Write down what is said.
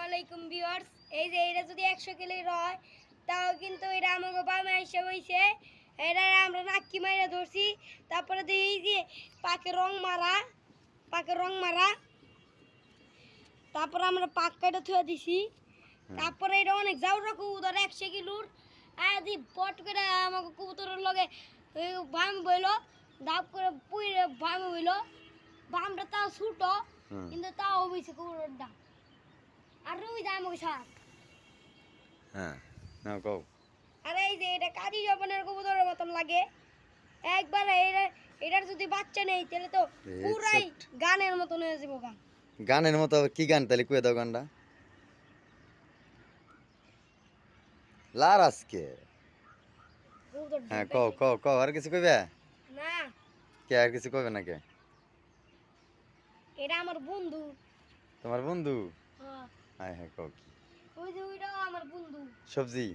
আলাইকুম ভিউয়ার্স। এই যে এটা যদি 100 কেজির হয় তাও কিন্তু এটা আমাকে বামে এসে হইছে। এটা আমরা নাক্কি মাইরা ধরছি। তারপরে এই যে পাকে রং মারা তারপরে আমরা পাক কাটা থুয়ে দিছি। তারপরে এটা অনেক জাউরা কবুতর 100 কিলোর আদি পট করে আমাকে কবুতরের লগে বাম বইলো দাপ করে পুইরে বাম হইলো। বামটা তাও ছোট কিন্তু তাও হইছে কবুতরটা। আর রুই দাম ওই সাত। হ্যাঁ নাও কও। আর এই যে এটা কাজী জবানের কবুতরের মতন লাগে। একবার এটার যদি বাচ্চা নেই তাহলে তো পুরাই গানের মতন হয়ে যাবো গা। গানের মতো আবার কি গান তাহলে কুয়ে দাও গানটা লার আজকে। হ্যাঁ কও কও কও আর কিছু কইবে না কে আর কিছু কইবে না কে? এটা আমার বন্ধু। তোমার বন্ধু? হ্যাঁ হ্যাঁ হ্যাঁ কও কি ওই যে ওইটাও আমার বন্ধু। সবজি